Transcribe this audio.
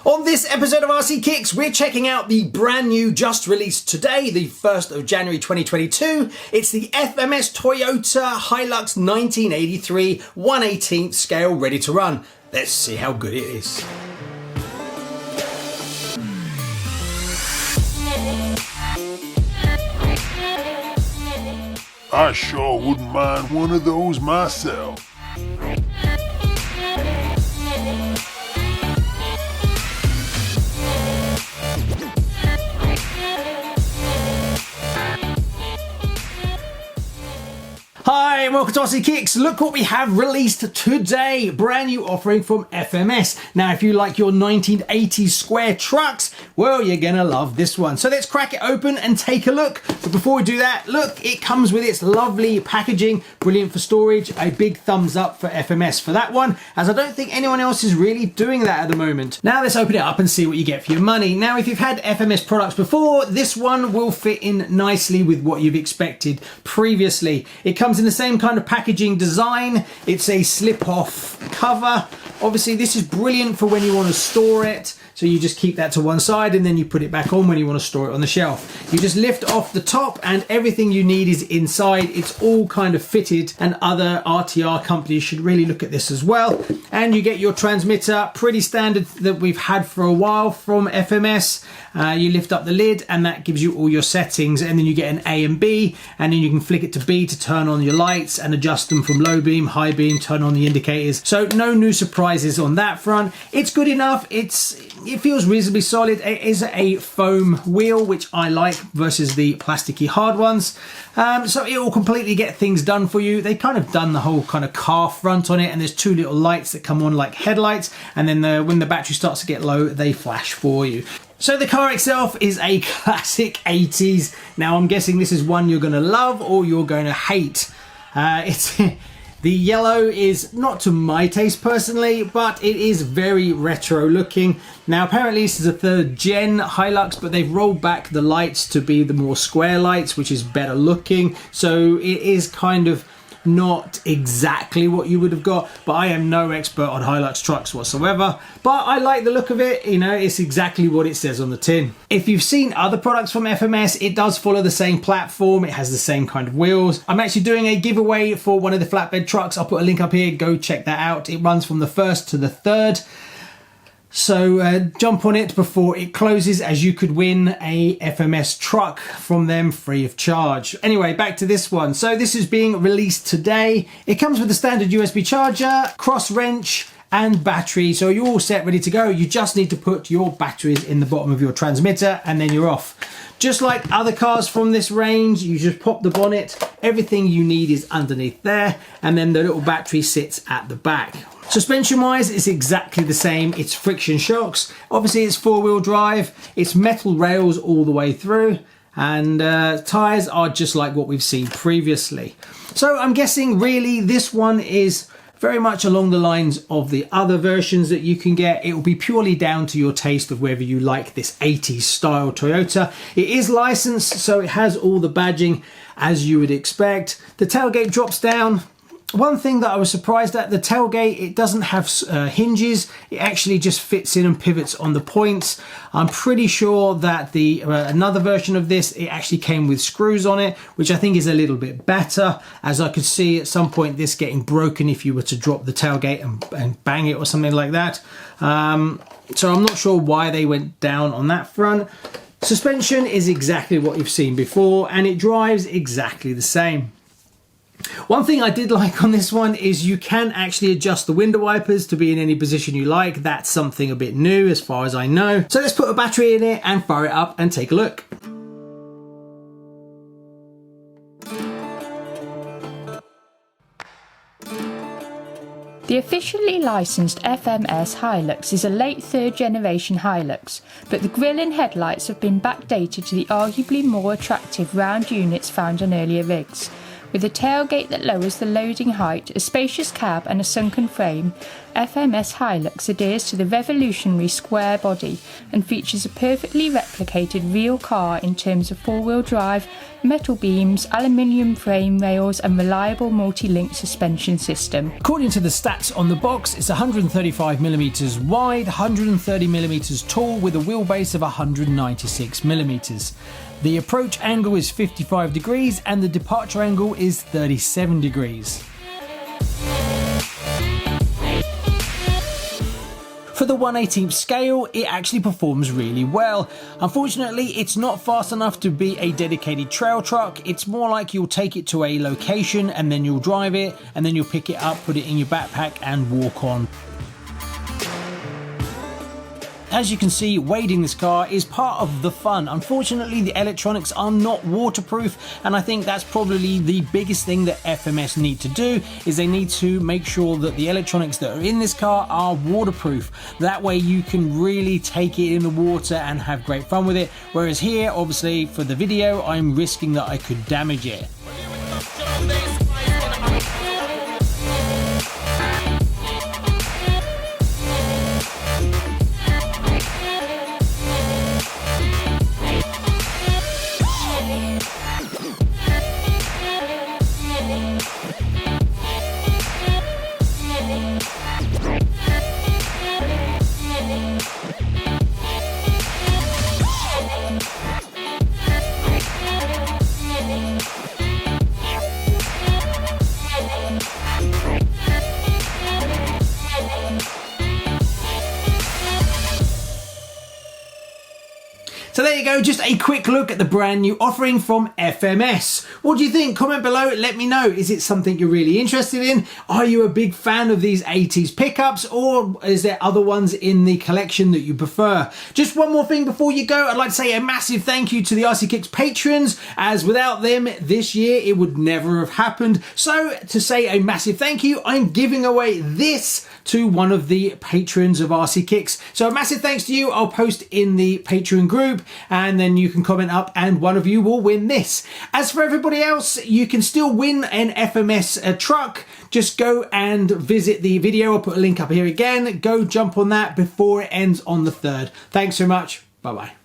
On this episode of RC Kicks, we're checking out the brand new, just released today, the 1st of January 2022. It's the FMS Toyota Hilux 1983 1/18 scale ready to run. Let's see how good it is. I sure wouldn't mind one of those myself. Hi and welcome to RC Kicks. Look what we have released today. Brand new offering from FMS. Now if you like your 1980s square trucks, well, you're gonna love this one. So let's crack it open and take a look. But before we do that, look, it comes with its lovely packaging, brilliant for storage. A big thumbs up for FMS for that one, as I don't think anyone else is really doing that at the moment. Now let's open it up and see what you get for your money. Now if you've had FMS products before, this one will fit in nicely with what you've expected previously. It comes in the same kind of packaging design. It's a slip-off cover. Obviously this is brilliant for when you want to store it. So you just keep that to one side and then you put it back on when you want to store it on the shelf. You just lift off the top and everything you need is inside. It's all kind of fitted, and other RTR companies should really look at this as well. And you get your transmitter, pretty standard that we've had for a while from FMS. You lift up the lid and that gives you all your settings, and then you get an A and B, and then you can flick it to B to turn on your lights and adjust them from low beam, high beam, turn on the indicators. So no new surprises on that front. It's good enough. It feels reasonably solid. It is a foam wheel, which I like, versus the plasticky hard ones. So it will completely get things done for you. They kind of done the whole kind of car front on it, and there's two little lights that come on like headlights, and then when the battery starts to get low, they flash for you. So the car itself is a classic 80s. Now I'm guessing this is one you're going to love or you're going to hate. The yellow is not to my taste personally, but it is very retro looking. Now apparently this is a 3rd gen Hilux, but they've rolled back the lights to be the more square lights, which is better looking. So it is kind of not exactly what you would have got, but I am no expert on Hilux trucks whatsoever. But I like the look of it, you know, it's exactly what it says on the tin. If you've seen other products from FMS, it does follow the same platform, it has the same kind of wheels. I'm actually doing a giveaway for one of the flatbed trucks. I'll put a link up here, go check that out. It runs from the 1st to the 3rd. So jump on it before it closes, as you could win a FMS truck from them free of charge. Anyway, back to this one. So this is being released today. It comes with a standard USB charger, cross wrench, and battery. So you're all set, ready to go. You just need to put your batteries in the bottom of your transmitter and then you're off. Just like other cars from this range, you just pop the bonnet. Everything you need is underneath there, and then the little battery sits at the back. Suspension wise, it's exactly the same. It's friction shocks. Obviously it's 4-wheel drive. It's metal rails all the way through, and tires are just like what we've seen previously. So I'm guessing really this one is very much along the lines of the other versions that you can get. It will be purely down to your taste of whether you like this 80s style Toyota. It is licensed, so it has all the badging as you would expect. The tailgate drops down. One thing that I was surprised at, the tailgate, it doesn't have hinges. It actually just fits in and pivots on the points. I'm pretty sure that the another version of this, it actually came with screws on it, which I think is a little bit better, as I could see at some point this getting broken if you were to drop the tailgate and bang it or something like that. So I'm not sure why they went down on that front. Suspension is exactly what you've seen before, and it drives exactly the same. One thing I did like on this one is you can actually adjust the window wipers to be in any position you like. That's something a bit new as far as I know. So let's put a battery in it and fire it up and take a look. The officially licensed FMS Hilux is a late 3rd generation Hilux, but the grille and headlights have been backdated to the arguably more attractive round units found on earlier rigs. With a tailgate that lowers the loading height, a spacious cab and a sunken frame, FMS Hilux adheres to the revolutionary square body and features a perfectly replicated real car in terms of four-wheel drive, metal beams, aluminium frame rails and reliable multi-link suspension system. According to the stats on the box, it's 135mm wide, 130mm tall with a wheelbase of 196mm. The approach angle is 55 degrees and the departure angle is 37 degrees. For the 1/18 scale, it actually performs really well. Unfortunately, it's not fast enough to be a dedicated trail truck. It's more like you'll take it to a location and then you'll drive it and then you'll pick it up, put it in your backpack and walk on. As you can see, wading this car is part of the fun. Unfortunately, the electronics are not waterproof, and I think that's probably the biggest thing that FMS need to do, is they need to make sure that the electronics that are in this car are waterproof. That way you can really take it in the water and have great fun with it. Whereas here, obviously, for the video, I'm risking that I could damage it. So there you go, just a quick look at the brand new offering from FMS. What do you think? Comment below, let me know. Is it something you're really interested in? Are you a big fan of these 80s pickups, or is there other ones in the collection that you prefer? Just one more thing before you go, I'd like to say a massive thank you to the RCKicks patrons, as without them this year it would never have happened. So to say a massive thank you, I'm giving away this to one of the patrons of RCKicks. So a massive thanks to you. I'll post in the Patreon group and then you can comment up and one of you will win this. As for everybody else, you can still win an FMS truck. Just go and visit the video. I'll put a link up here again. Go jump on that before it ends on the 3rd. Thanks so much. Bye bye.